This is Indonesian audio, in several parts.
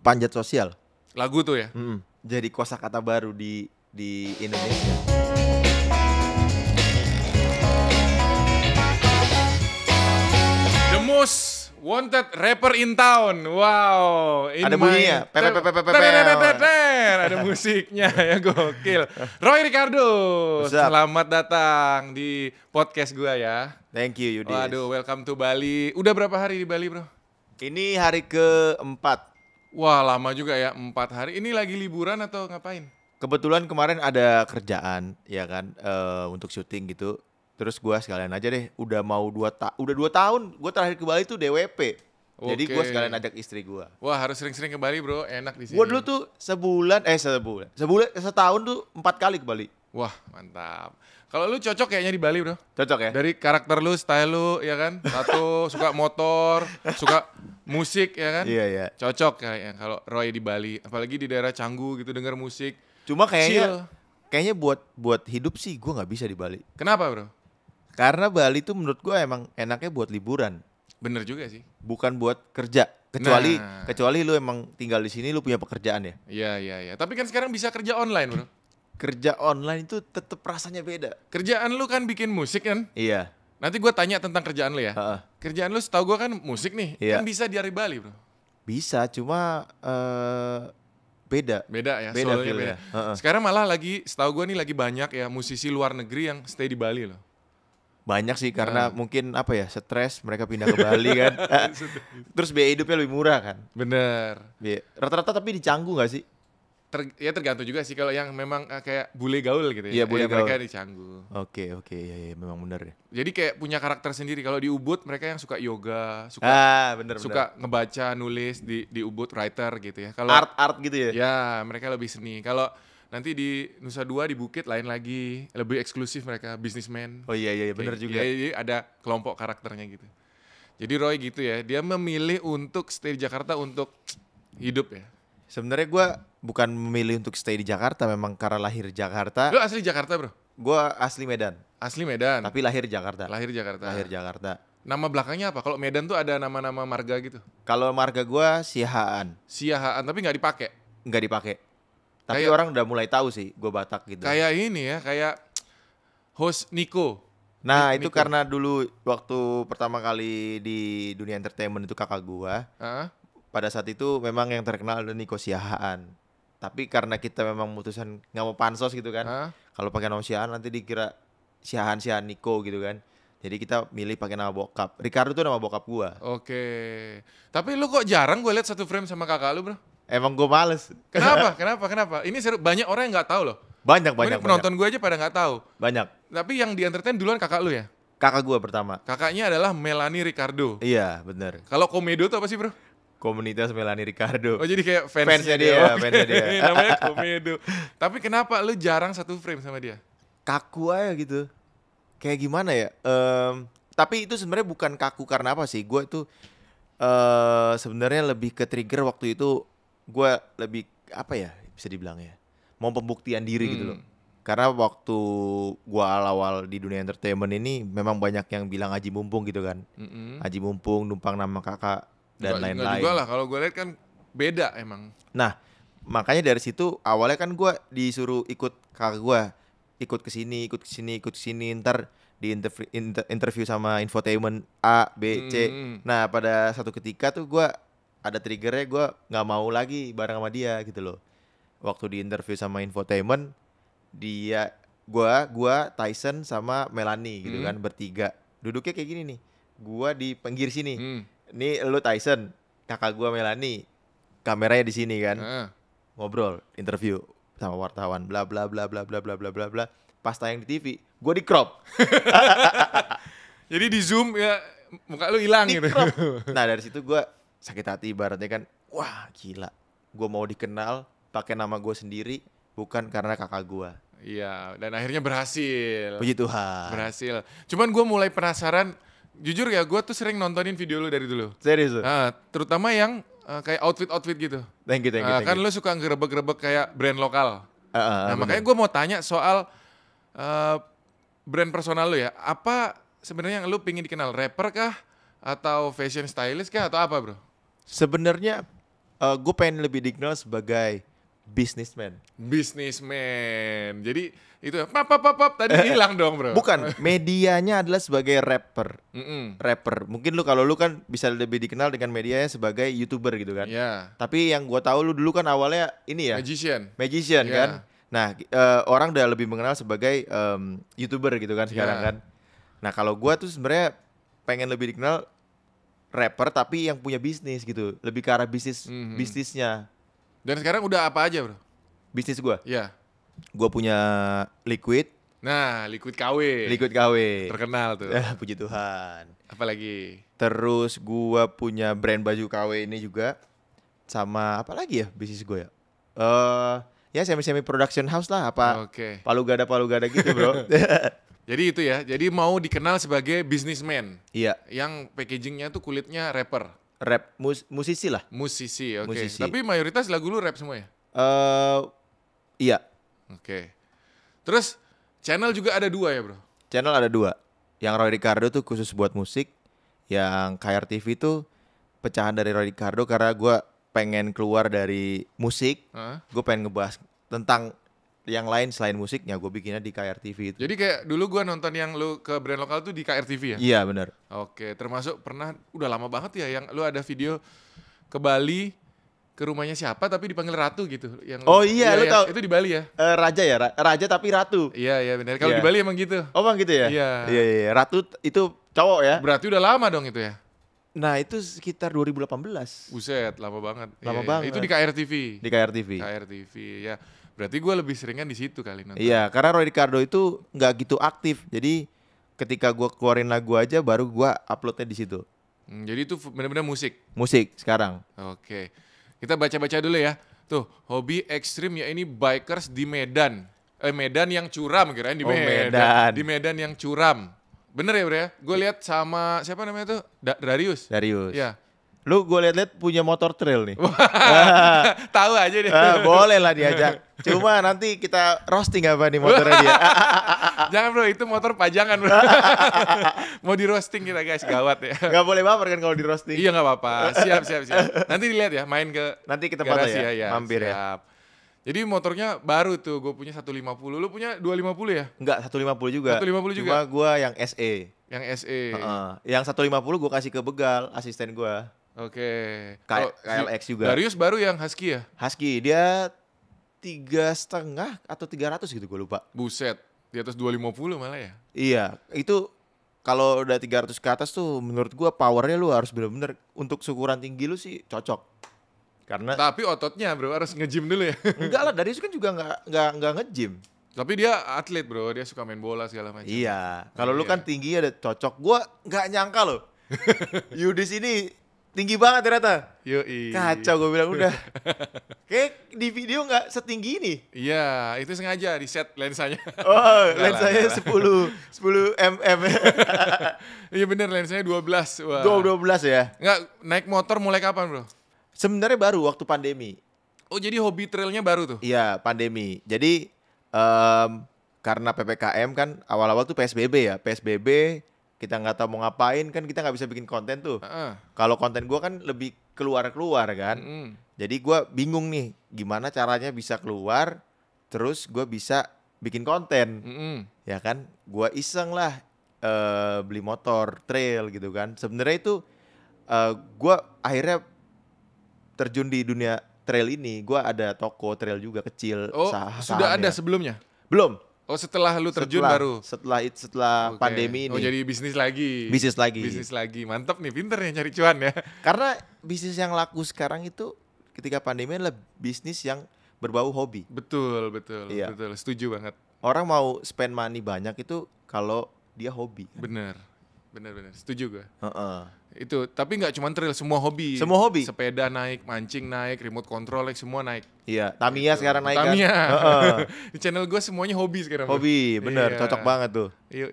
Panjat Sosial. Lagu tuh ya? Jadi kosakata baru di Indonesia. The most wanted rapper in town. Wow. Ada bunyinya. Ada musiknya ya, gokil. Roy Ricardo, selamat datang di podcast gua ya. Thank you, Yudi. Waduh, welcome to Bali. Udah berapa hari di Bali, bro? Ini hari ke-4. Wah, lama juga ya, 4 hari. Ini lagi liburan atau ngapain? Kebetulan kemarin ada kerjaan, ya kan, untuk syuting gitu. Terus gua sekalian aja deh, udah 2 tahun gua terakhir ke Bali tuh DWP. Jadi gua sekalian ajak istri gua. Wah, harus sering-sering ke Bali, bro. Enak di sini. Gua dulu tuh setahun tuh 4 kali ke Bali. Wah, mantap. Kalau lu cocok kayaknya di Bali, bro. Cocok ya? Dari karakter lu, style lu, ya kan? Satu, suka motor, suka musik, ya kan? Iya. Cocok kayaknya kalau Roy di Bali. Apalagi di daerah Canggu gitu, denger musik. Cuma kayaknya buat hidup sih gua nggak bisa di Bali. Kenapa, bro? Karena Bali tuh menurut gua emang enaknya buat liburan. Bener juga sih. Bukan buat kerja. Kecuali lu emang tinggal di sini, lu punya pekerjaan ya. Iya. Tapi kan sekarang bisa kerja online, bro. Kerja online itu tetap rasanya beda. Kerjaan lu kan bikin musik kan? Iya. Nanti gue tanya tentang kerjaan lu ya. Kerjaan lu setahu gue kan musik nih. Iya. Kan bisa di Bali, bro. Bisa, cuma beda. Beda ya, beda soalnya beda. Sekarang malah setahu gue nih lagi banyak ya musisi luar negeri yang stay di Bali loh. Banyak sih karena mungkin stres mereka pindah ke Bali kan. Terus biaya hidupnya lebih murah kan. Bener. Rata-rata tapi di Canggu gak sih? Ya tergantung juga sih kalau yang memang kayak bule gaul gitu ya. Iya, bule gaul. Mereka di Canggu. Oke, ya memang benar ya. Jadi kayak punya karakter sendiri. Kalau di Ubud mereka yang suka yoga, suka ngebaca, nulis di Ubud, writer gitu ya. Kalau art gitu ya. Ya, mereka lebih seni. Kalau nanti di Nusa Dua di Bukit lain lagi, lebih eksklusif mereka, businessman. Oh iya benar juga. Jadi ada kelompok karakternya gitu. Jadi Roy gitu ya, dia memilih untuk stay di Jakarta untuk hidup ya. Sebenarnya gue bukan memilih untuk stay di Jakarta, memang karena lahir di Jakarta. Lu asli Jakarta, bro? Gue asli Medan. Asli Medan. Tapi lahir di Jakarta. Lahir Jakarta. Nama belakangnya apa? Kalau Medan tuh ada nama-nama marga gitu. Kalau marga gue Siahaan, tapi nggak dipakai. Nggak dipakai. Tapi orang udah mulai tahu sih, gue Batak gitu. Kayak ini ya, kayak host Nico. Nah itu karena dulu waktu pertama kali di dunia entertainment itu kakak gue. Pada saat itu memang yang terkenal adalah Nico Siahaan. Tapi karena kita memang memutuskan nggak mau pansos gitu kan. Kalau pakai nama Siahaan nanti dikira Siahaan Nico gitu kan. Jadi kita milih pakai nama bokap. Ricardo tuh nama bokap gua. Oke. Tapi lu kok jarang gue lihat satu frame sama kakak lu, bro? Emang gue males. Kenapa? Ini seru, banyak orang yang nggak tahu loh. Banyak. Penonton gue aja pada nggak tahu. Banyak. Tapi yang di entertain duluan kakak lu ya? Kakak gua pertama. Kakaknya adalah Melanie Ricardo. Iya, benar. Kalau Komedo tuh apa sih, bro? Komunitas Melanie Ricardo. Oh, jadi kayak fansnya dia. Namanya Komedo. Tapi kenapa lu jarang satu frame sama dia? Kaku aja gitu. Kayak gimana ya? Tapi itu sebenarnya bukan kaku karena apa sih? Gue tuh sebenarnya lebih ke trigger waktu itu. Gue lebih bisa dibilang ya, mau pembuktian diri gitu loh. Karena waktu gue awal di dunia entertainment ini memang banyak yang bilang Haji Mumpung gitu kan. Haji Mumpung, numpang nama kakak dan lain-lain. Enggak juga lah, kalau gue lihat kan beda emang. Nah, makanya dari situ awalnya kan gue disuruh ikut kakak gue, ikut ke sini, ntar di interview sama infotainment A, B, C. Nah, pada satu ketika tuh gue ada triggernya, gue nggak mau lagi bareng sama dia gitu loh. Waktu di interview sama infotainment, dia, gue, Tyson sama Melanie gitu kan, bertiga. Duduknya kayak gini nih, gue di pinggir sini. Nih lu Tyson, kakak gue Melanie, kameranya di sini kan, ngobrol, interview sama wartawan, bla bla bla bla bla bla bla bla bla. Pas tayang di TV, gue di crop. Jadi di zoom ya muka lu hilang gitu. Nah dari situ gue sakit hati ibaratnya kan, wah gila, gue mau dikenal pakai nama gue sendiri, bukan karena kakak gue. Iya, dan akhirnya berhasil. Puji Tuhan. Berhasil. Cuman gue mulai penasaran. Jujur ya, gue tuh sering nontonin video lu dari dulu. Serius? Terutama yang kayak outfit gitu. Thank you. Kan lu suka ngerebek-rebek kayak brand lokal. Nah makanya gue mau tanya soal brand personal lu ya. Apa sebenarnya yang lu pingin dikenal? Rapper kah? Atau fashion stylist kah? Atau apa, bro? Sebenarnya Gue pengen lebih dikenal sebagai businessman. Jadi itu pap tadi hilang dong bro. Bukan, medianya adalah sebagai rapper. Rapper. Mungkin kalau lu kan bisa lebih dikenal dengan medianya sebagai YouTuber gitu kan. Tapi yang gue tahu lu dulu kan awalnya ini ya. Magician kan. Nah, orang udah lebih mengenal sebagai YouTuber gitu kan sekarang kan. Nah, kalau gue tuh sebenarnya pengen lebih dikenal rapper tapi yang punya bisnis gitu. Lebih ke arah bisnisnya. Dan sekarang udah apa aja bro? Bisnis gue? Iya. Gue punya Liquid. Nah, Liquid KW. Liquid KW. Terkenal tuh. Puji Tuhan. Apalagi? Terus gue punya brand baju KW ini juga. Sama apa lagi ya bisnis gue ya? Ya semi production house lah. Apa? Palu gada gitu bro. Jadi itu ya. Jadi mau dikenal sebagai businessman. Iya. Yang packagingnya tuh kulitnya rapper. Rap, musisi lah. Musisi, oke. Tapi mayoritas lagu lu rap semua ya? Iya. Oke. Terus channel juga ada 2 ya bro? Channel ada 2. Yang Roy Ricardo tuh khusus buat musik. Yang KRTV tuh pecahan dari Roy Ricardo karena gue pengen keluar dari musik. Gue pengen ngebahas tentang yang lain selain musiknya, gue bikinnya di KRTV itu. Jadi kayak dulu gue nonton yang lu ke brand lokal tuh di KRTV ya? Iya benar. Oke, termasuk pernah udah lama banget ya yang lu ada video ke Bali ke rumahnya siapa tapi dipanggil Ratu gitu. Yang lu tahu itu di Bali ya? Raja ya, Raja tapi Ratu. Iya benar. Kalau di Bali emang gitu. Oh emang gitu ya? Iya. Ratu itu cowok ya? Berarti udah lama dong itu ya? Nah itu sekitar 2018. Buset, lama banget. Lama banget. Itu di KRTV. Di KRTV. KRTV ya. Berarti gue lebih seringan di situ kali nonton. Iya, karena Roy Ricardo itu nggak gitu aktif. Jadi ketika gue keluarin lagu aja, baru gue uploadnya di situ. Jadi itu benar-benar musik. Musik sekarang. Oke, kita baca-baca dulu ya. Tuh, hobi ekstrim ya ini bikers di Medan. Medan yang curam kirain di Medan. Di Medan yang curam. Bener ya bro ya? Gue lihat sama siapa namanya tuh? Darius. Ya. Lu gue liat-liat punya motor trail nih. Tahu aja deh. Boleh lah diajak. Cuma nanti kita roasting apa nih motornya dia. Jangan bro, itu motor pajangan bro. Mau di roasting kita guys, gawat ya. Gak boleh baper kan kalau di roasting. Iya gak apa-apa, siap. Nanti dilihat ya, main ke nanti kita garasi ya. Mampir siap. Ya. Jadi motornya baru tuh, gue punya 150. Lu punya 250 ya? Enggak, 150 juga. 150 juga? Cuma gue yang SE. Yang SE. Yang 150 gue kasih ke Begal, asisten gue. Oke. KLX juga. Darius baru yang Husky ya? Husky, dia 3,5 atau 300 gitu gue lupa. Buset, di atas 250 malah ya? Iya, itu kalau udah 300 ke atas tuh menurut gue powernya lu harus bener-bener untuk syukuran tinggi lu sih cocok. Karena tapi ototnya bro harus nge-gym dulu ya? Enggak lah, Darius kan juga nggak nge-gym. Tapi dia atlet bro, dia suka main bola segala macam. Iya, kalau lu kan tinggi ada cocok. Gue nggak nyangka loh. Yudis ini tinggi banget ternyata. Yoi. Kacau gue bilang udah. Kayak di video nggak setinggi ini. Iya, itu sengaja di set lensanya. Oh, lensanya 10 mm. Iya bener, lensanya 12. Wah. 12 ya? Nggak, naik motor mulai kapan bro? Sebenarnya baru waktu pandemi. Oh jadi hobi trailnya baru tuh? Iya, pandemi. Jadi karena PPKM kan awal-awal tuh PSBB ya. PSBB kita nggak tahu mau ngapain kan, kita nggak bisa bikin konten tuh. Kalau konten gue kan lebih keluar kan. Jadi gue bingung nih gimana caranya bisa keluar terus gue bisa bikin konten. Ya kan, gue iseng lah beli motor trail gitu kan. Sebenarnya itu gue akhirnya terjun di dunia trail ini. Gue ada toko trail juga kecil. Oh sudah ada sebelumnya? Belum. Oh setelah lu terjun baru? Setelah pandemi ini. Oh jadi bisnis lagi? Bisnis lagi. Mantap nih, pinter ya nyari cuan ya. Karena bisnis yang laku sekarang itu ketika pandemi adalah bisnis yang berbau hobi. Betul. Iya. Betul, setuju banget. Orang mau spend money banyak itu kalau dia hobi. Bener, setuju gue. Itu tapi nggak cuma trail, semua hobi. Sepeda naik, mancing naik, remote control naik, semua naik. Iya, Tamiya sekarang naik kan. Di channel gue semuanya hobi sekarang. Hobi, bener, cocok banget tuh. Iya.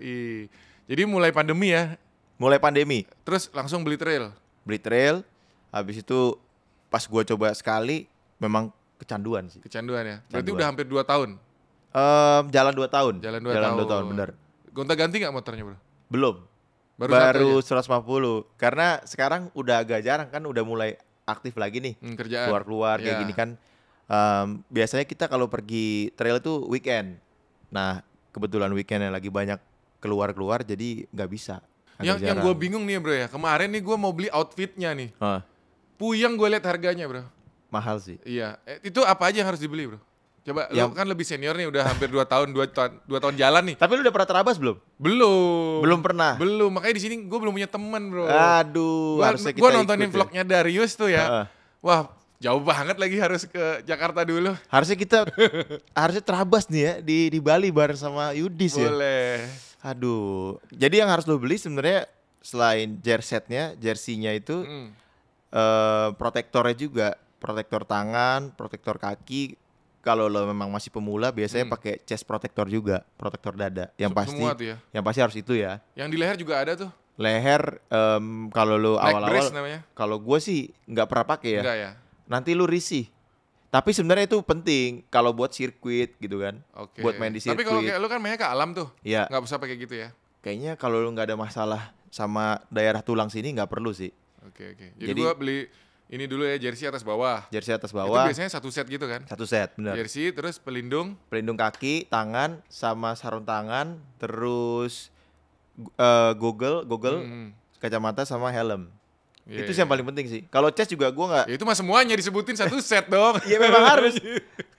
Jadi mulai pandemi ya? Mulai pandemi. Terus langsung beli trail? Beli trail, habis itu pas gue coba sekali, memang kecanduan sih. Kecanduan ya? Berarti udah hampir 2 tahun? Jalan 2 tahun. Jalan 2 tahun, bener. Gonta-ganti gak motornya bro? Belum. Baru 150. Karena sekarang udah agak jarang kan, udah mulai aktif lagi nih, kerjaan. keluar-keluar kayak gini kan. Biasanya kita kalau pergi trail itu weekend. Nah kebetulan weekendnya lagi banyak keluar-keluar jadi nggak bisa. Yang gue bingung nih bro ya, kemarin nih gue mau beli outfitnya nih. Puyeng gue lihat harganya bro. Mahal sih. Iya, itu apa aja yang harus dibeli bro? Coba, lu kan lebih senior nih, udah hampir 2 tahun jalan nih. Tapi lu udah pernah terabas belum? Belum Pernah? Belum, makanya di sini gue belum punya temen bro. Aduh, harusnya kita Gue nontonin ikut vlognya Darius tuh ya. Wah, jauh banget lagi harus ke Jakarta dulu. Harusnya terabas nih ya di Bali bareng sama Yudis ya. Boleh. Aduh, jadi yang harus lo beli sebenarnya selain jersey-nya itu protektornya juga, protektor tangan, protektor kaki. Kalau lo memang masih pemula biasanya pakai chest protector juga, protektor dada. Yang pasti harus itu ya. Yang di leher juga ada tuh. Leher kalau lo awal-awal, kalau gue sih nggak pernah pakai ya. Enggak ya. Nanti lo risih. Tapi sebenarnya itu penting kalau buat sirkuit gitu kan. Buat main di sirkuit. Tapi kalau kayak lo kan mainnya ke alam tuh. Iya. Nggak usah pakai gitu ya. Kayaknya kalau lo nggak ada masalah sama daerah tulang sini nggak perlu sih. Oke. Jadi gua beli ini dulu ya, jersey atas bawah. Jersey atas bawah. Itu biasanya satu set gitu kan? Satu set, benar. Jersey, terus pelindung kaki, tangan, sama sarung tangan, terus goggle, kacamata sama helm. Itu sih yang paling penting sih. Kalau chest juga gue nggak. Ya itu mah semuanya disebutin satu set dong. Iya memang harus.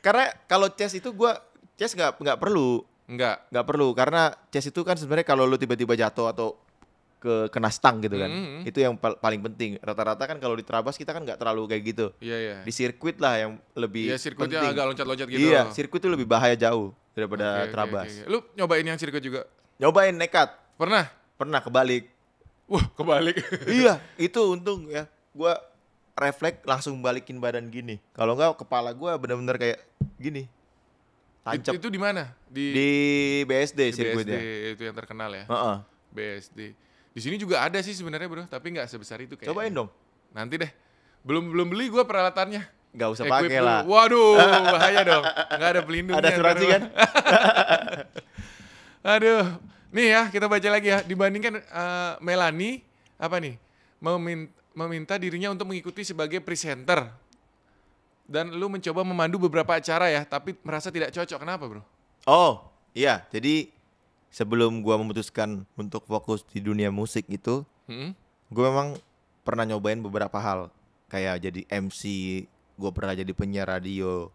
Karena kalau chest itu chest nggak perlu. Nggak perlu karena chest itu kan sebenarnya kalau lu tiba-tiba jatuh atau kena stang gitu kan. Itu yang paling penting. Rata-rata kan kalau di terabas kita kan nggak terlalu kayak gitu. Iya. Di sirkuit lah yang lebih sirkuitnya penting. agak loncat-loncat gitu. Iya, sirkuit itu lebih bahaya jauh daripada terabas. Lu nyobain yang sirkuit juga? Nyobain nekat. Pernah kebalik. Wah, kebalik. Iya, itu untung ya. Gua refleks langsung balikin badan gini. Kalau nggak kepala gua benar-benar kayak gini. Tancap. Itu di mana? Di BSD sirkuitnya. Itu yang terkenal ya. BSD. Di sini juga ada sih sebenarnya bro, tapi nggak sebesar itu kayaknya. Cobain dong. Nanti deh. Belum beli gue peralatannya. Nggak usah pakai lah. Waduh, bahaya dong. Nggak ada pelindungnya. Ada asuransi kan? Aduh. Nih ya, kita baca lagi ya. Dibandingkan Melanie, apa nih? Meminta dirinya untuk mengikuti sebagai presenter. Dan lu mencoba memandu beberapa acara ya, tapi merasa tidak cocok. Kenapa bro? Oh, iya. Jadi sebelum gue memutuskan untuk fokus di dunia musik itu, gue memang pernah nyobain beberapa hal. Kayak jadi MC, gue pernah jadi penyiar radio,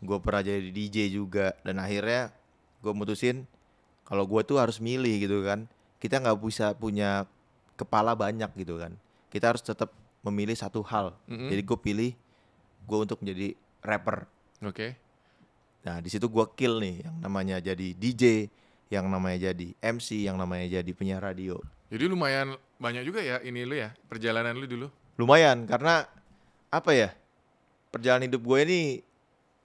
gue pernah jadi DJ juga. Dan akhirnya gue mutusin kalau gue tuh harus milih gitu kan. Kita gak bisa punya kepala banyak gitu kan. Kita harus tetap memilih satu hal. Jadi gue pilih gue untuk menjadi rapper. Nah di situ gue kill nih yang namanya jadi DJ, yang namanya jadi MC, yang namanya jadi penyiar radio. Jadi lumayan banyak juga ya ini lu ya, perjalanan lu dulu. Lumayan, karena apa ya, perjalanan hidup gue ini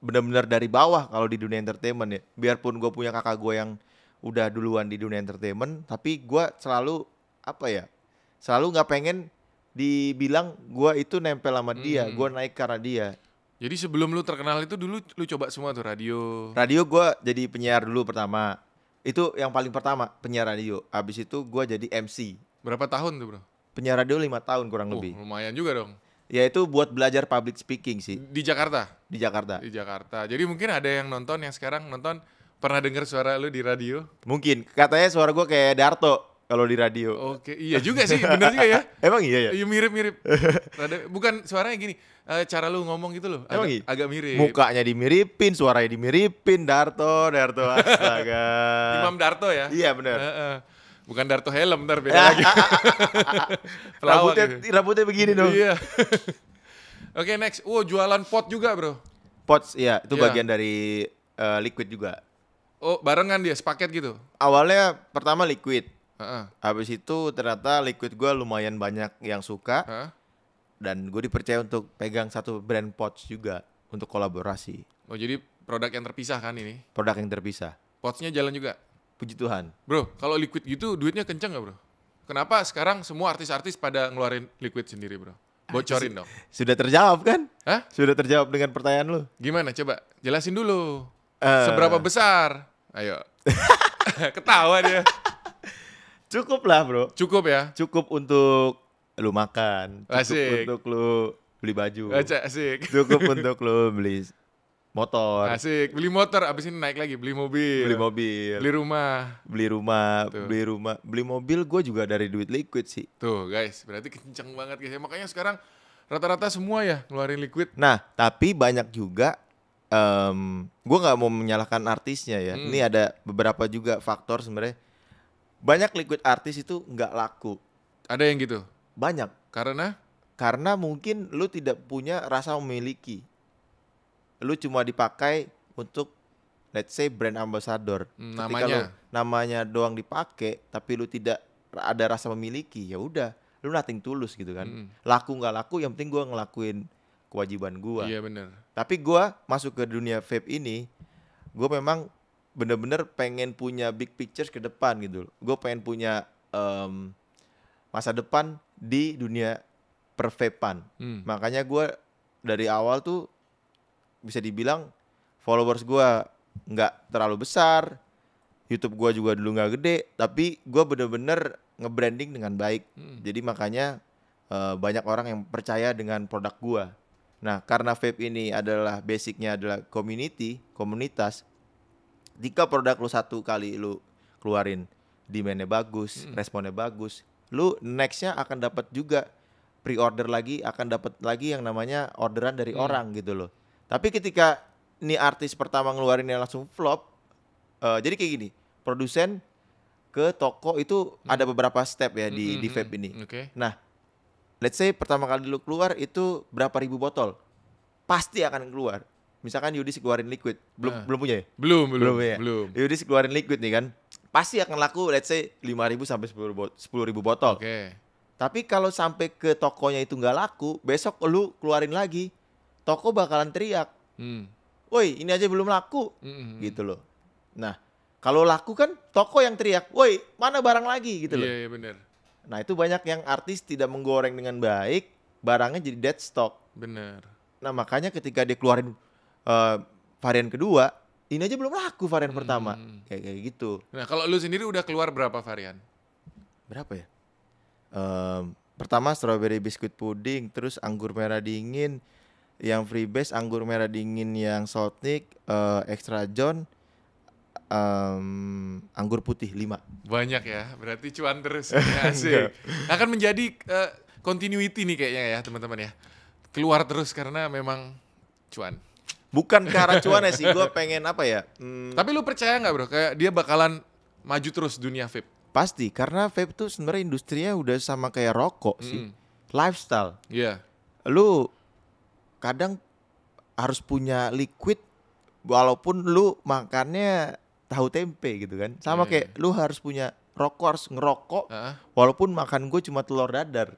benar-benar dari bawah kalau di dunia entertainment ya. Biarpun gue punya kakak gue yang udah duluan di dunia entertainment, tapi gue selalu selalu gak pengen dibilang gue itu nempel sama dia, gue naik karena dia. Jadi sebelum lu terkenal itu dulu lu coba semua tuh radio? Radio gue jadi penyiar dulu pertama. Itu yang paling pertama, penyiar radio. Habis itu gue jadi MC. Berapa tahun tuh bro? Penyiar radio 5 tahun kurang lebih. Lumayan juga dong. Ya itu buat belajar public speaking sih. Di Jakarta? Di Jakarta. Di Jakarta. Jadi mungkin ada yang nonton, yang sekarang nonton, pernah dengar suara lu di radio? Mungkin. Katanya suara gue kayak Darto kalau di radio. Oke, iya juga sih, bener juga ya. Emang iya ya? Iya mirip-mirip. Bukan suaranya gini, cara lu ngomong gitu loh, agak mirip. Mukanya dimiripin, suaranya dimiripin, Darto astaga. Imam Darto ya? Iya benar. Bukan Darto helm, ntar beda lagi. Rambutnya begini dong. Iya. Oke, next. Jualan pot juga bro. Pots, iya itu bagian dari liquid juga. Oh barengan dia, sepaket gitu? Awalnya pertama liquid. Habis itu ternyata liquid gue lumayan banyak yang suka. Dan gue dipercaya untuk pegang satu brand pots juga untuk kolaborasi. Oh jadi produk yang terpisah kan ini? Produk yang terpisah. Potsnya jalan juga? Puji Tuhan. Bro, kalau liquid gitu duitnya kenceng gak bro? Kenapa sekarang semua artis-artis pada ngeluarin liquid sendiri bro? Bocorin dong. Sudah terjawab kan? Hah? Sudah terjawab dengan pertanyaan lu. Gimana coba? Jelasin dulu. Seberapa besar? Ayo. Ketawa dia. Cukup lah bro. Cukup ya? Cukup untuk lu makan. Cukup untuk lu beli baju. Asik. Cukup untuk lu beli motor. Asik, beli motor, abis ini naik lagi, beli mobil. Beli mobil. Beli rumah. Beli mobil gue juga dari duit liquid sih. Tuh guys, berarti kenceng banget guys. Makanya sekarang rata-rata semua ya ngeluarin liquid. Nah, tapi banyak juga, gue nggak mau menyalahkan artisnya ya. Ini ada beberapa juga faktor sebenarnya. Banyak liquid artis itu nggak laku. Ada yang gitu? Banyak. Karena mungkin lu tidak punya rasa memiliki. Lu cuma dipakai untuk let's say brand ambassador. Ketika lu namanya doang dipakai, tapi lu tidak ada rasa memiliki, ya udah, lu nothing tulus gitu kan. Laku nggak laku, yang penting gue ngelakuin kewajiban gue. Iya benar. Tapi gue masuk ke dunia vape ini, gue memang bener-bener pengen punya big pictures ke depan gitu. Gue pengen punya masa depan di dunia pervapean. Makanya gue dari awal tuh bisa dibilang followers gue nggak terlalu besar, YouTube gue juga dulu nggak gede, tapi gue bener-bener nge-branding dengan baik. Jadi makanya banyak orang yang percaya dengan produk gue. Nah, karena vape ini adalah basicnya adalah komunitas. Jika produk lu satu kali lu keluarin, demand-nya bagus, responnya bagus, lu nextnya akan dapat juga pre-order lagi, akan dapat lagi yang namanya orderan dari orang gitu loh. Tapi ketika nih artis pertama ngeluarinnya langsung flop, jadi kayak gini, produsen ke toko itu ada beberapa step ya di vape ini. Nah, let's say pertama kali lu keluar itu berapa ribu botol, pasti akan keluar. Misalkan Yudis keluarin liquid, belum punya ya? Belum. Yudis keluarin liquid nih kan, pasti akan laku let's say 5.000 sampai 10.000 botol. Tapi kalau sampai ke tokonya itu nggak laku, besok lu keluarin lagi, toko bakalan teriak, woi ini aja belum laku, gitu loh. Nah, kalau laku kan toko yang teriak, woi mana barang lagi gitu loh. Iya benar. Nah itu banyak yang artis tidak menggoreng dengan baik, barangnya jadi dead stock. Benar. Nah makanya ketika dia keluarin varian kedua, ini aja belum laku varian pertama, kayak gitu. Nah kalau lu sendiri udah keluar berapa varian? Berapa ya? Pertama strawberry biscuit pudding, terus anggur merah dingin, yang freebase anggur merah dingin yang saltnik, extra john, anggur putih 5. Banyak ya, berarti cuan terus. Asik. Akan menjadi continuity nih kayaknya ya teman-teman ya. Keluar terus karena memang cuan. Bukan ke arah cuannya sih, gue pengen apa ya. Tapi lu percaya gak bro, kayak dia bakalan maju terus dunia vape? Pasti, karena vape tuh sebenarnya industrinya udah sama kayak rokok sih. Lifestyle. Iya. Lu kadang harus punya liquid walaupun lu makannya tahu tempe gitu kan. Sama kayak lu harus punya rokok, harus ngerokok walaupun makan gue cuma telur dadar.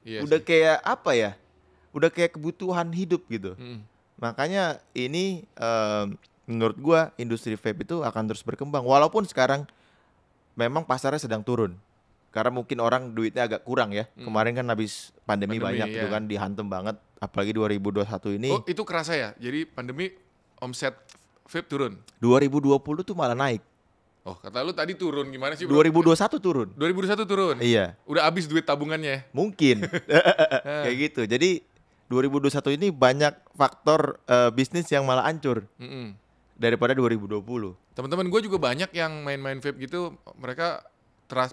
Udah sih. Kayak apa ya, udah kayak kebutuhan hidup gitu. Makanya ini menurut gue industri vape itu akan terus berkembang. Walaupun sekarang memang pasarnya sedang turun, karena mungkin orang duitnya agak kurang ya. Kemarin kan habis pandemi banyak gitu kan, dihantem banget. Apalagi 2021 ini. Oh itu kerasa ya, jadi pandemi omset vape turun? 2020 tuh malah naik. Oh kata lu tadi turun, gimana sih bro? 2021 turun. 2021 turun? Iya. Udah habis duit tabungannya? Mungkin. Kayak gitu. Jadi 2021 ini banyak faktor bisnis yang malah hancur daripada 2020. Teman-teman gue juga banyak yang main-main vape gitu, mereka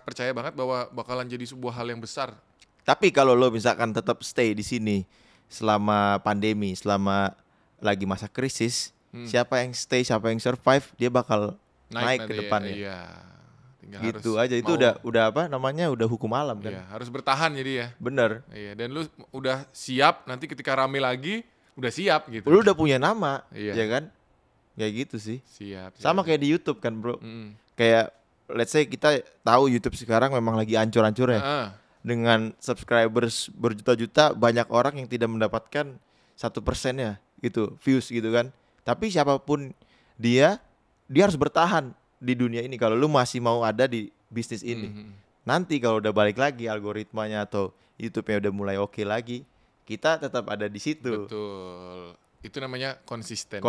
percaya banget bahwa bakalan jadi sebuah hal yang besar. Tapi kalau lo misalkan tetap stay di sini selama pandemi, selama lagi masa krisis, siapa yang stay, siapa yang survive, dia bakal naik ke depannya. Iya. Tinggal gitu aja. Itu udah apa namanya, udah hukum alam kan. Iya, harus bertahan jadi ya. Bener. Iya, dan lu udah siap nanti ketika rame lagi udah siap gitu. Lu udah punya nama, ya kan? Kayak gitu sih. Siap. Sama kayak di YouTube kan, bro. Kayak let's say kita tahu YouTube sekarang memang lagi hancur-hancurnya. Dengan subscribers berjuta-juta, banyak orang yang tidak mendapatkan 1%-nya gitu, views gitu kan. Tapi siapapun dia harus bertahan di dunia ini kalau lu masih mau ada di bisnis ini. Nanti kalau udah balik lagi algoritmanya atau YouTube-nya udah mulai oke lagi, kita tetap ada di situ. Betul. Itu namanya konsisten.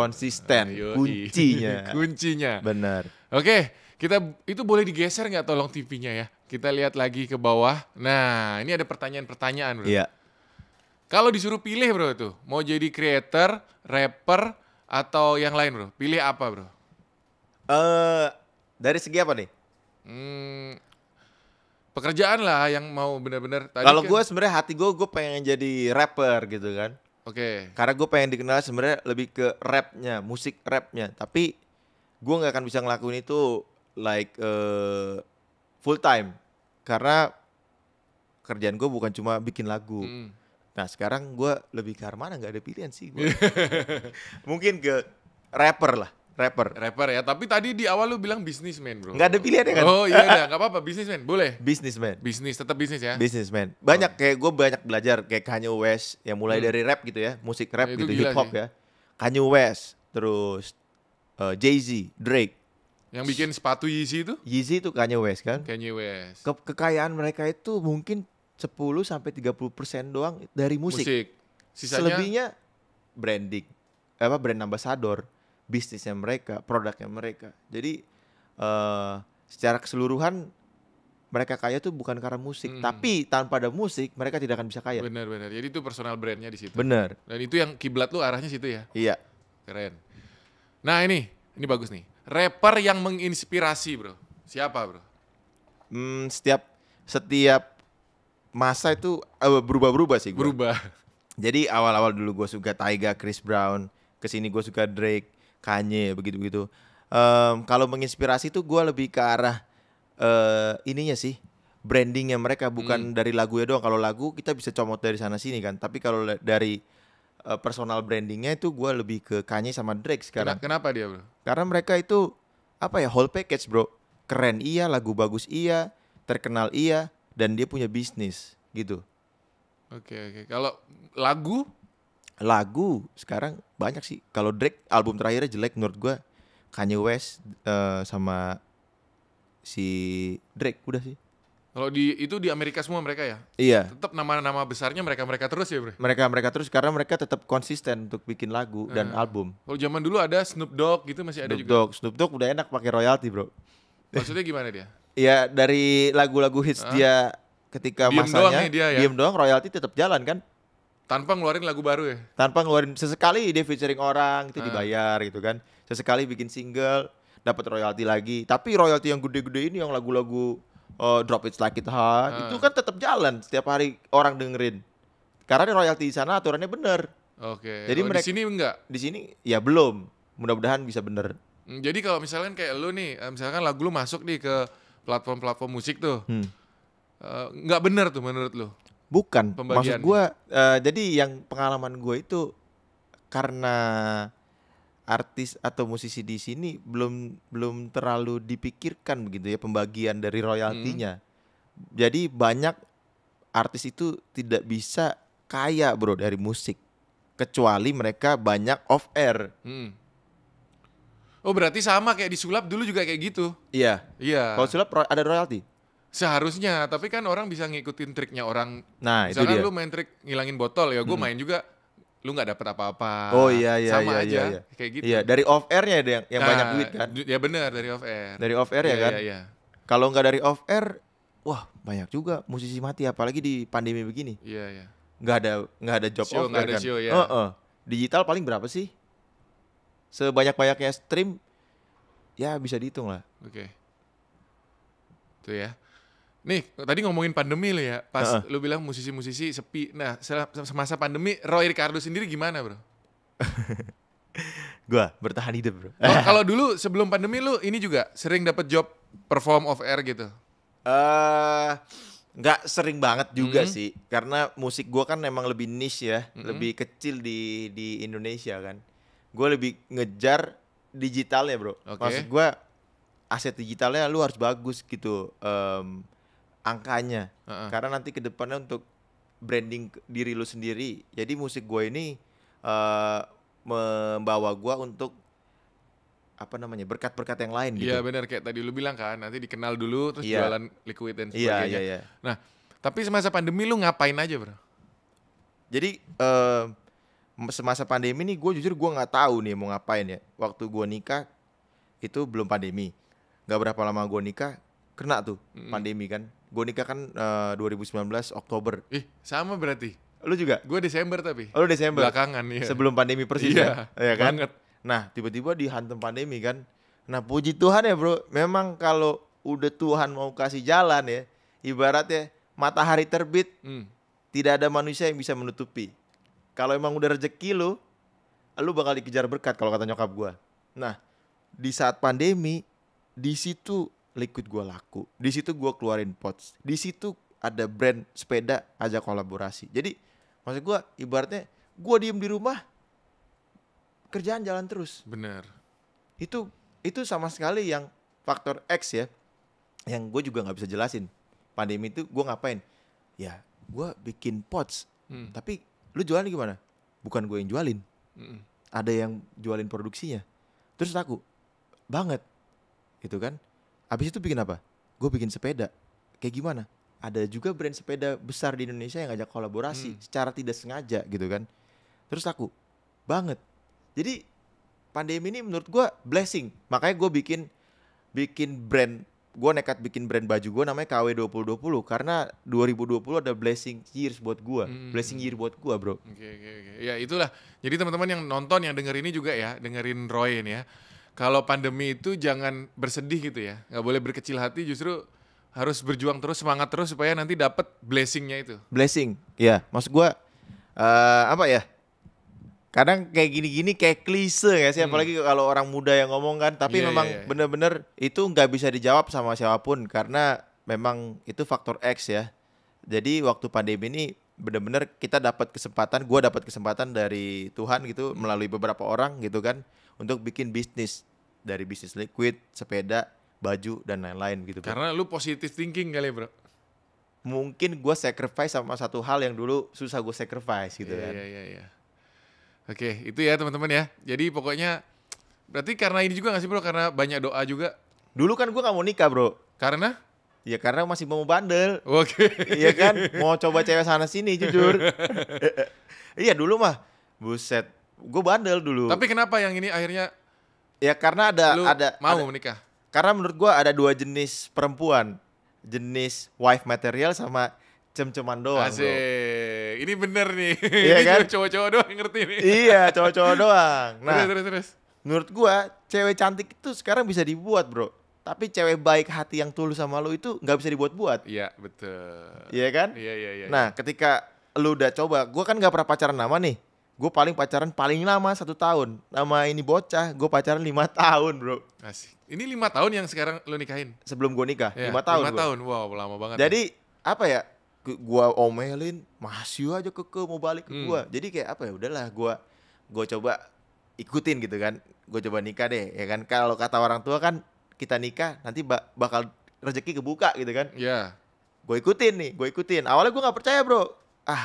Kuncinya. Benar. Oke, kita itu boleh digeser nggak tolong TV-nya ya? Kita lihat lagi ke bawah. Nah, ini ada pertanyaan-pertanyaan bro. Iya. Kalau disuruh pilih bro itu, mau jadi creator, rapper, atau yang lain bro, pilih apa bro? Dari segi apa nih? Hmm, pekerjaan lah yang mau benar-benar. Kalau kan, gue sebenarnya hati gue pengen jadi rapper gitu kan. Oke. Karena gue pengen dikenal sebenarnya lebih ke rapnya, musik rapnya. Tapi gue nggak akan bisa ngelakuin itu like full time. Karena kerjaan gue bukan cuma bikin lagu. Nah sekarang gue lebih ke arah mana, nggak ada pilihan sih gue. Mungkin ke rapper lah, rapper. Rapper ya, tapi tadi di awal lu bilang businessman bro. Nggak ada pilihan ya kan? Oh iya udah, nggak apa-apa, businessman boleh. Businessman. Bisnis, tetap bisnis ya. Businessman. Banyak kayak gue banyak belajar kayak Kanye West yang mulai dari rap gitu ya, musik rap Itu gitu, gila hip hop sih. ya. Kanye West, terus Jay-Z, Drake. Yang bikin sepatu Yeezy itu? Yeezy itu Kanye West kan. Kanye West. Kekayaan mereka itu mungkin 10-30% doang dari musik. Sisanya Selebihnya branding, brand ambassador, bisnisnya mereka, produknya mereka. Jadi secara keseluruhan mereka kaya tuh bukan karena musik, tapi tanpa ada musik mereka tidak akan bisa kaya. benar-benar. Jadi itu personal brandnya di situ. Bener. Dan itu yang kiblat lu arahnya situ ya. Iya. Keren. Nah ini bagus nih. Rapper yang menginspirasi bro. Siapa bro? Setiap masa itu berubah-berubah sih gua. Berubah. Jadi awal-awal dulu gue suka Tyga, Chris Brown, kesini gue suka Drake, Kanye, begitu-begitu. Kalau menginspirasi tuh gue lebih ke arah ininya sih, brandingnya mereka, bukan dari lagunya doang. Kalau lagu kita bisa comot dari sana sini kan, tapi kalau dari personal brandingnya itu gue lebih ke Kanye sama Drake sekarang. Kenapa dia bro? Karena mereka itu whole package bro. Keren iya, lagu bagus iya, terkenal iya, dan dia punya bisnis gitu. Oke. Kalau lagu sekarang banyak sih. Kalau Drake album terakhirnya jelek menurut gua. Kanye West sama si Drake udah sih. kalau itu di Amerika semua mereka ya? Iya. Tetap nama-nama besarnya mereka terus ya bro? Mereka terus karena mereka tetap konsisten untuk bikin lagu dan album. Kalau zaman dulu ada Snoop Dogg gitu masih ada Snoop Dogg udah enak pakai royalti bro. Maksudnya gimana dia? Iya, dari lagu-lagu hits dia ketika Diem doang masanya nih dia ya? diem doang, royalti tetap jalan kan. Tanpa ngeluarin lagu baru ya? Tanpa ngeluarin, sesekali dia featuring orang itu dibayar gitu kan. Sesekali bikin single dapat royalti lagi. Tapi royalti yang gede-gede ini yang lagu-lagu Drop It Like It Hot itu kan tetap jalan setiap hari orang dengerin. Karena royalti di sana aturannya bener. Oke. Jadi di sini enggak? Di sini ya belum. Mudah-mudahan bisa bener. Jadi kalau misalkan kayak lu nih, misalkan lagu lu masuk nih ke platform-platform musik tuh, nggak bener tuh menurut lu? Bukan. Maksud gue, jadi yang pengalaman gue itu karena artis atau musisi di sini belum terlalu dipikirkan begitu ya pembagian dari royaltinya. Jadi banyak artis itu tidak bisa kaya bro dari musik kecuali mereka banyak off air. Oh berarti sama kayak di sulap dulu juga kayak gitu? Iya. Iya. Kalau sulap ada royalti? Seharusnya, tapi kan orang bisa ngikutin triknya orang. Nah misalkan itu dia. lu main trik ngilangin botol ya, gue main juga. Lu nggak dapet apa-apa. Oh iya sama aja iya. kayak gitu. Iya, dari off airnya ada yang banyak duit kan? Ya benar dari off air. Dari off air ya kan? Iya. Kalau nggak dari off air, wah banyak juga musisi mati apalagi di pandemi begini. Iya. Nggak ada job Show, off air ada kan? show, ya. Digital paling berapa sih? Sebanyak-banyaknya stream, ya bisa dihitung lah. Oke. Tuh ya. Nih, tadi ngomongin pandemi lo ya. Pas lu bilang musisi-musisi sepi. Nah, semasa pandemi, Roy Ricardo sendiri gimana, bro? Gua bertahan hidup, bro. Kalau dulu sebelum pandemi lu ini juga sering dapat job perform off air gitu? Nggak sering banget juga sih. Karena musik gua kan emang lebih niche ya. Lebih kecil di Indonesia kan. Gua lebih ngejar digitalnya, bro. Maksud gua aset digitalnya lu harus bagus gitu. Angkanya, karena nanti ke depannya untuk branding diri lu sendiri. Jadi musik gue ini membawa gue untuk berkat-berkat yang lain gitu. Iya benar, kayak tadi lu bilang kan, nanti dikenal dulu terus jualan liquid dan sebagainya. Iya. Nah, tapi semasa pandemi lu ngapain aja, bro? Jadi semasa pandemi nih gue jujur gue nggak tahu nih mau ngapain ya. Waktu gue nikah itu belum pandemi. Gak berapa lama gue nikah kena tuh pandemi kan. Gue nikah kan 2019 Oktober. Sama berarti? Lu juga? Gue Desember tapi. Oh, lu Desember? Belakangan, iya. Sebelum pandemi persis iya, ya kan? Banget. Nah, tiba-tiba dihantam pandemi kan. Nah, puji Tuhan ya bro, memang kalau udah Tuhan mau kasih jalan ya, ibaratnya matahari terbit, tidak ada manusia yang bisa menutupi. Kalau emang udah rezeki lu bakal dikejar berkat kalau kata nyokap gue. Nah, di saat pandemi, di situ liquid gue laku, di situ gue keluarin pods, di situ ada brand sepeda ajak kolaborasi. Jadi maksud gue ibaratnya gue diem di rumah, kerjaan jalan terus. Bener. Itu sama sekali yang faktor X ya, yang gue juga nggak bisa jelasin. Pandemi itu gue ngapain? Ya gue bikin pods, tapi lu jualan gimana? Bukan gue yang jualin, ada yang jualin produksinya. Terus laku banget, gitu kan? Habis itu bikin apa? Gue bikin sepeda. Kayak gimana? Ada juga brand sepeda besar di Indonesia yang ngajak kolaborasi secara tidak sengaja gitu kan. Terus laku banget. Jadi pandemi ini menurut gue blessing. Makanya gue bikin brand. Gue nekat bikin brand baju gue namanya KW 2020. Karena 2020 ada blessing years buat gue. Blessing year buat gue bro. Oke. Ya itulah. Jadi teman-teman yang nonton, yang denger ini juga ya, dengerin Roy ini ya. Kalau pandemi itu jangan bersedih gitu ya. Gak boleh berkecil hati, justru harus berjuang terus, semangat terus supaya nanti dapat blessingnya itu. Blessing, ya. Maksud gue apa ya? Kadang kayak gini-gini kayak klise ya sih, apalagi kalau orang muda yang ngomong kan. Tapi memang bener-bener itu nggak bisa dijawab sama siapapun karena memang itu faktor X ya. Jadi waktu pandemi ini bener-bener kita dapat kesempatan, gue dapat kesempatan dari Tuhan gitu melalui beberapa orang gitu kan untuk bikin bisnis, dari bisnis liquid, sepeda, baju dan lain-lain gitu. Karena lu positive thinking kali bro. Mungkin gue sacrifice sama satu hal yang dulu susah gue sacrifice gitu kan. Iya. Oke, itu ya teman-teman ya. Jadi pokoknya berarti karena ini juga gak sih bro? Karena banyak doa juga. Dulu kan gue gak mau nikah bro. Karena? Ya karena masih mau bandel. Oke. Iya kan, mau coba cewek sana sini jujur. Iya dulu mah, buset, gue bandel dulu. Tapi kenapa yang ini akhirnya? Ya karena ada menikah. Karena menurut gue ada dua jenis perempuan, jenis wife material sama cem-ceman doang. Asik. Bro. Ini bener nih. Iya ini kan? Cowok-cowok doang yang ngerti nih. Iya, cowok-cowok doang. Nah, terus. Menurut gue cewek cantik itu sekarang bisa dibuat bro. Tapi cewek baik hati yang tulus sama lu itu nggak bisa dibuat-buat. Iya betul. Iya kan? Iya. Nah ketika lu udah coba, gue kan nggak pernah pacaran lama nih. Gue pacaran paling lama 1 tahun. Nama ini bocah, gue pacaran 5 tahun bro. Asik. Ini 5 tahun yang sekarang lu nikahin? Sebelum gue nikah, ya, 5 tahun. 5 tahun, wow lama banget. Jadi apa ya? Gue omelin, masih aja mau balik ke gue. Jadi kayak apa ya? Udahlah, gue coba ikutin gitu kan. Gue coba nikah deh, ya kan? Kalau kata orang tua kan, kita nikah nanti bakal rezeki kebuka gitu kan. Iya. Gue ikutin. Awalnya gue nggak percaya bro.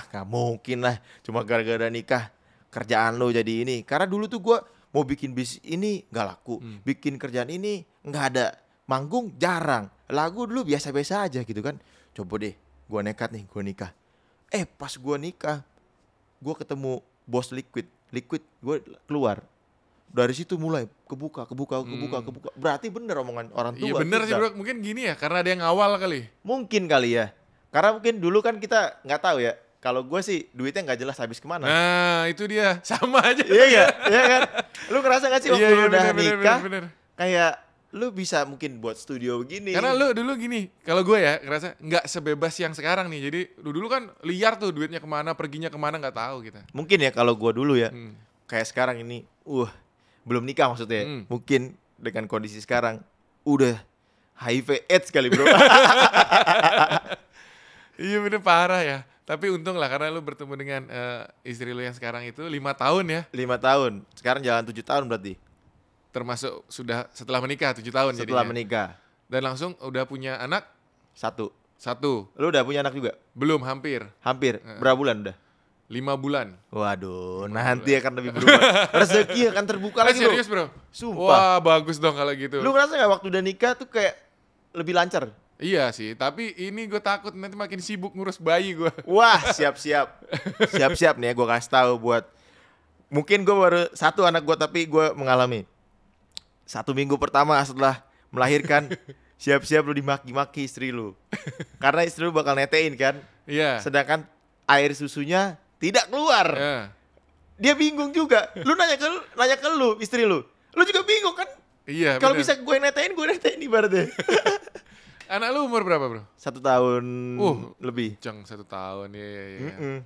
Gak mungkin lah, cuma gara-gara nikah kerjaan lo jadi ini. Karena dulu tuh gue mau bikin bisnis ini nggak laku, bikin kerjaan ini nggak ada, manggung jarang, lagu dulu biasa-biasa aja gitu kan. Coba deh, gue nekat nih, gue nikah. Pas gue nikah, gue ketemu bos liquid, gue keluar. Dari situ mulai kebuka. Berarti bener omongan orang tua. Iya bener sih bro, mungkin gini ya, karena ada yang ngawal kali. Mungkin kali ya, karena mungkin dulu kan kita nggak tahu ya. Kalau gue sih duitnya nggak jelas habis kemana. Nah itu dia, sama aja. Iya kan? Lu ngerasa nggak sih waktu lu udah nikah, bener. kayak lu bisa mungkin buat studio begini. Karena lu dulu gini, kalau gue ya ngerasa nggak sebebas yang sekarang nih. Jadi dulu kan liar tuh, duitnya kemana, perginya kemana nggak tahu kita. Mungkin ya kalau gue dulu ya, kayak sekarang ini, belum nikah maksudnya. Mungkin dengan kondisi sekarang udah HIV/AIDS kali bro. Iya bener parah ya. Tapi untung lah karena lu bertemu dengan istri lu yang sekarang itu 5 tahun ya. 5 tahun. Sekarang jalan 7 tahun berarti. Termasuk sudah setelah menikah 7 tahun jadinya. Setelah menikah. Dan langsung udah punya anak? 1. Lu udah punya anak juga? Belum, hampir. Berapa bulan udah? 5 bulan. Waduh, nanti akan lebih berubah. Rezeki akan terbuka lagi bro. Serius bro? Sumpah. Wah bagus dong kalau gitu. Lu ngerasa gak waktu udah nikah tuh kayak lebih lancar? Iya sih, tapi ini gue takut nanti makin sibuk ngurus bayi gue. Wah, siap-siap nih ya, gue kasih tahu buat, mungkin gue baru 1 anak gue tapi gue mengalami 1 minggu pertama setelah melahirkan, siap-siap lu dimaki-maki istri lu, karena istri lu bakal netein kan. Iya. Sedangkan air susunya tidak keluar. Dia bingung juga. Lu nanya ke lu, istri lu. Lu juga bingung kan? Iya. Kalau bisa gue netain ibaratnya. Anak lu umur berapa, bro? 1 tahun lebih. 1 tahun, iya.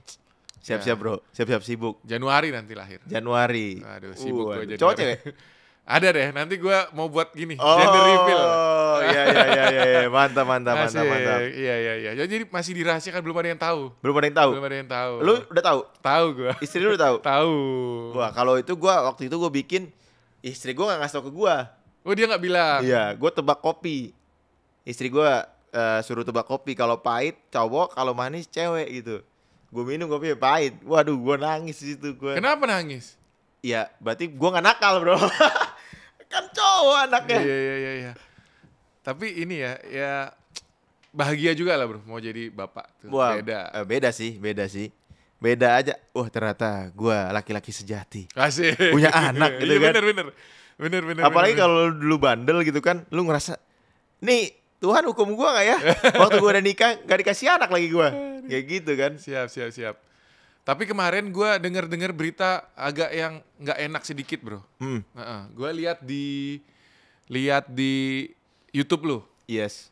Siap-siap bro, siap-siap sibuk. Januari nanti lahir. Januari. Aduh, sibuk gue Januari. Cowok cewek? Ada deh, nanti gue mau buat gini, gender reveal. Oh, iya. Mantap. Iya. Jadi masih dirahasiakan, belum ada yang tahu. Belum ada yang tahu. Lu udah tahu? Tahu gue. Istri lu udah tahu? Tahu. Wah, kalau itu waktu itu gue bikin, istri gue gak ngasih tau ke gue. Oh, dia gak bilang? Iya, gue tebak kopi. Istri gue suruh tebak kopi, kalau pahit cowok, kalau manis cewek gitu. Gue minum kopi pahit. Waduh, gue nangis di situ gue. Kenapa nangis? Ya, berarti gue gak nakal bro. Kan cowok anaknya. Iya. Tapi ini ya bahagia juga lah bro, mau jadi bapak tuh. Wah, beda. Beda sih. Beda aja. Wah, ternyata gue laki-laki sejati. Asik. Punya anak gitu kan. Bener. Apalagi kalau dulu bandel gitu kan, lu ngerasa, nih Tuhan hukum gue gak ya? Waktu gue udah nikah gak dikasih anak lagi gue. Kayak gitu kan. Siap. Tapi kemarin gue dengar berita agak yang nggak enak sedikit bro. Gue lihat di YouTube lu. Yes.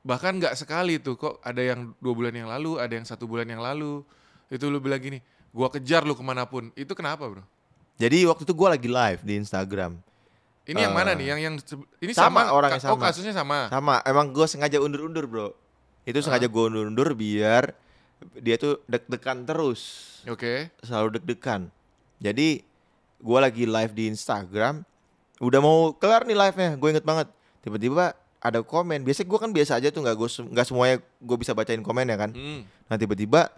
Bahkan nggak sekali tuh, kok ada yang 2 bulan yang lalu, ada yang 1 bulan yang lalu. Itu lu bilang gini, gue kejar lu kemanapun. Itu kenapa bro? Jadi waktu itu gue lagi live di Instagram. Ini yang mana nih? Yang ini sama orangnya sama. Oh, kasusnya sama. Sama. Emang gue sengaja undur-undur bro. Itu sengaja gue undur-undur biar dia tuh deg-degan terus. Oke. Selalu deg-degan. Jadi gue lagi live di Instagram, udah mau kelar nih live-nya, gue inget banget. Tiba-tiba ada komen. Biasanya gue kan biasa aja tuh, nggak semuanya gue bisa bacain komen ya kan. Nah tiba-tiba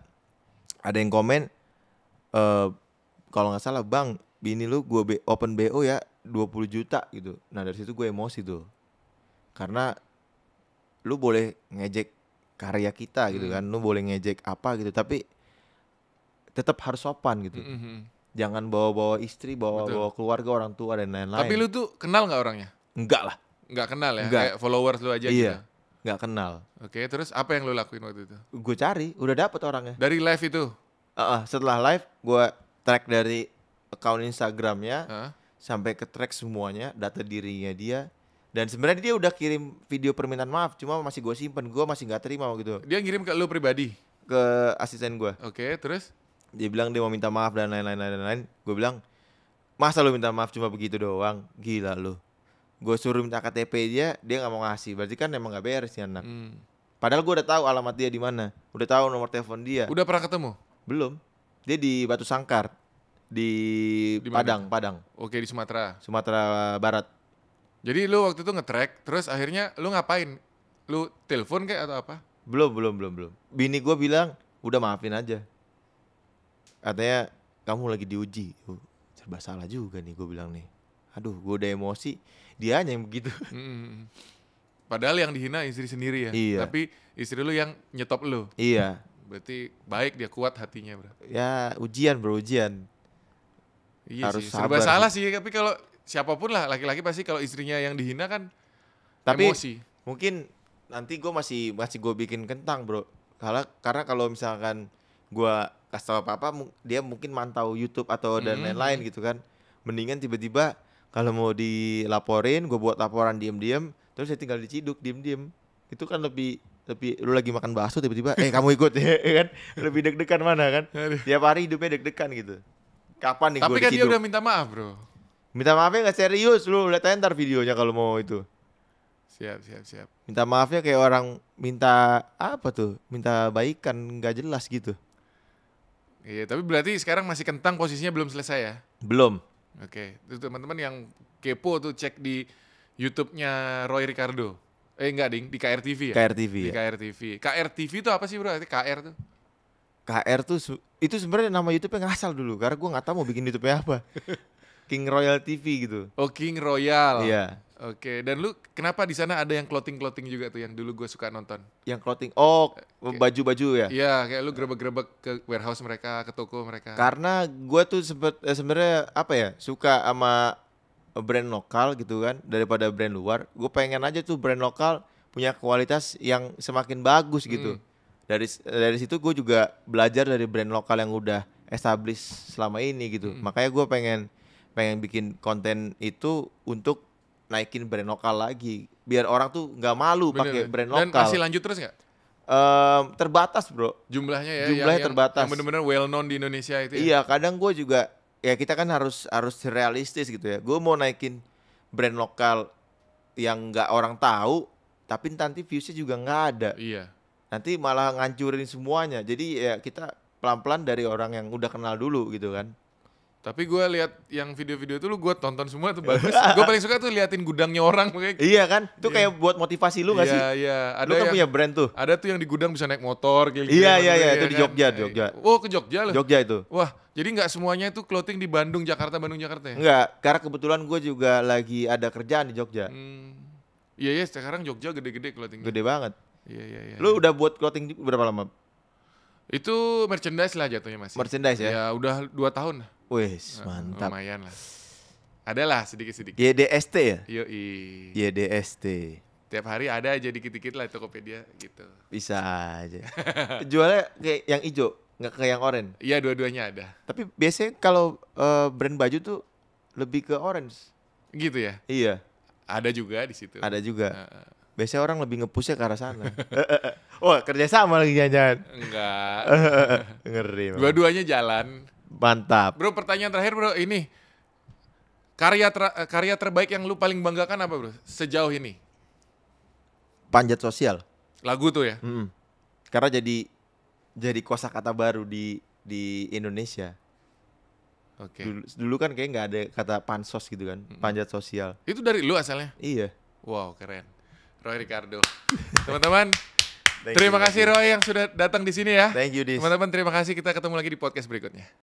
ada yang komen, kalau nggak salah bang, bini lu gue open BO ya 20 juta gitu. Nah dari situ gue emosi tuh, karena lu boleh ngejek karya kita gitu kan, lu boleh ngejek apa gitu, tapi tetap harus sopan gitu. Jangan bawa-bawa istri, bawa-bawa keluarga, orang tua dan lain-lain. Tapi lu tuh kenal nggak orangnya? Enggak lah. Nggak kenal ya? Enggak. Kayak followers lu aja gitu? Nggak kenal. Oke, terus apa yang lu lakuin waktu itu? Gue cari, udah dapet orangnya. Dari live itu? Setelah live, gue track dari account Instagramnya, sampai ke track semuanya, data dirinya dia. Dan sebenarnya dia udah kirim video permintaan maaf, cuma masih gue simpen, gue masih nggak terima gitu. Dia ngirim ke lu pribadi? Ke asisten gue. Oke, terus? Dia bilang dia mau minta maaf dan lain-lain. Gue bilang, masa lu minta maaf cuma begitu doang? Gila lu. Gue suruh minta KTP dia nggak mau ngasih. Berarti kan emang nggak beres nih anak. Padahal gue udah tahu alamat dia di mana, udah tahu nomor telepon dia. Udah pernah ketemu? Belum. Dia di Batu Sangkar, di Padang. Oke, di Sumatera Barat. Jadi lu waktu itu nge-track, terus akhirnya lu ngapain? Lu telepon kayak atau apa? Belum. Bini gue bilang, udah maafin aja. Katanya kamu lagi diuji. Serba salah juga nih gue bilang nih. Aduh, gue udah emosi. Dianya yang begitu. Padahal yang dihina istri sendiri ya. Iya. Tapi istri lu yang nyetop lu. Iya. Berarti baik, dia kuat hatinya bro. Ya ujian. Iya harus sih. sabar. Serba salah sih. Tapi kalau siapapun lah, laki-laki pasti kalau istrinya yang dihina kan tapi emosi. Mungkin nanti gue masih gue bikin kentang bro. Karena kalau misalkan gue kasih tau apa-apa, dia mungkin mantau YouTube atau dan lain-lain gitu kan. Mendingan tiba-tiba kalau mau dilaporin, gue buat laporan diem-diem, terus saya tinggal diciduk diem-diem. Itu kan lebih lu lagi makan bakso tiba-tiba kamu ikut ya kan. Lebih deg-degan mana kan. Tiap hari hidupnya deg-degan gitu. Kapan nih gue diciduk? Tapi kan dia udah minta maaf bro. Minta maafnya gak serius, lu lihat aja ntar videonya kalau mau itu. Siap. Minta maafnya kayak orang minta apa tuh? Minta baikan, gak jelas gitu. Iya, tapi berarti sekarang masih kentang, posisinya belum selesai ya? Belum. Oke, itu teman-teman yang kepo tuh cek di YouTube-nya Roy Ricardo. Enggak ding, di KRTV ya? KRTV di ya. KRTV. KRTV itu apa sih bro? KR tuh? KR tuh itu sebenarnya nama YouTube-nya ngasal dulu karena gue nggak tahu mau bikin YouTube-nya apa. King Royal TV gitu. Oh, King Royal. Iya. Oke, dan lu kenapa di sana ada yang clothing juga tuh yang dulu gue suka nonton? Yang clothing. Oh, baju-baju ya? Iya, kayak lu grebek-grebek ke warehouse mereka, ke toko mereka. Karena gue tuh sebenarnya apa ya, suka sama brand lokal gitu kan daripada brand luar. Gue pengen aja tuh brand lokal punya kualitas yang semakin bagus gitu. Dari situ gue juga belajar dari brand lokal yang udah establish selama ini gitu. Makanya gue pengen bikin konten itu untuk naikin brand lokal lagi, biar orang tuh nggak malu pakai brand lokal. Dan masih lanjut terus nggak? Terbatas bro, Jumlahnya ya, jumlahnya terbatas. Yang benar-benar well known di Indonesia itu. Iya, kadang gue juga ya kita kan harus realistis gitu ya. Gue mau naikin brand lokal yang nggak orang tahu, tapi nanti viewsnya juga nggak ada. Iya. Nanti malah ngancurin semuanya. Jadi ya kita pelan-pelan dari orang yang udah kenal dulu gitu kan. Tapi gue lihat yang video-video itu gue tonton semua tuh bagus. Gue paling suka tuh liatin gudangnya orang. Iya kan? Itu kayak buat motivasi lu gak sih? Iya. Lu kan punya brand tuh. Ada tuh yang di gudang bisa naik motor kayak gitu. Iya. Itu di Jogja. Oh, ke Jogja loh? Jogja itu. Wah, jadi nggak semuanya itu clothing di Bandung, Jakarta ya? Enggak, karena kebetulan gue juga lagi ada kerjaan di Jogja. Iya, sekarang Jogja gede-gede clothing. Gede banget. Iya. Lu udah buat clothing berapa lama? Itu merchandise lah jatuhnya masih. Merchandise ya? Ya udah 2 tahun. Wih, mantap. Lumayan lah. Adalah sedikit-sedikit. YDST ya? Yoi. YDST. Tiap hari ada aja dikit-dikit lah Tokopedia gitu. Bisa aja. Jualnya kayak yang hijau, nggak kayak yang oranye. Iya, dua-duanya ada. Tapi biasanya kalau brand baju tuh lebih ke orange. Gitu ya? Iya. Ada juga di situ. Ada juga. Biasanya orang lebih nge-pushnya ke arah sana. Wah, kerjasama lagi jangan-jangan. Enggak. Ngeri. Dua-duanya jalan. Mantap. Bro, pertanyaan terakhir bro, ini karya terbaik yang lu paling banggakan apa bro sejauh ini? Panjat sosial. Lagu tuh ya? Karena jadi kosakata baru di Indonesia. Oke. Dulu kan kayak nggak ada kata pansos gitu kan, panjat sosial. Itu dari lu asalnya? Iya. Wow, keren. Roy Ricardo. Teman-teman, terima kasih Roy yang sudah datang di sini ya. Thank you, Dis. Teman-teman, terima kasih. Kita ketemu lagi di podcast berikutnya.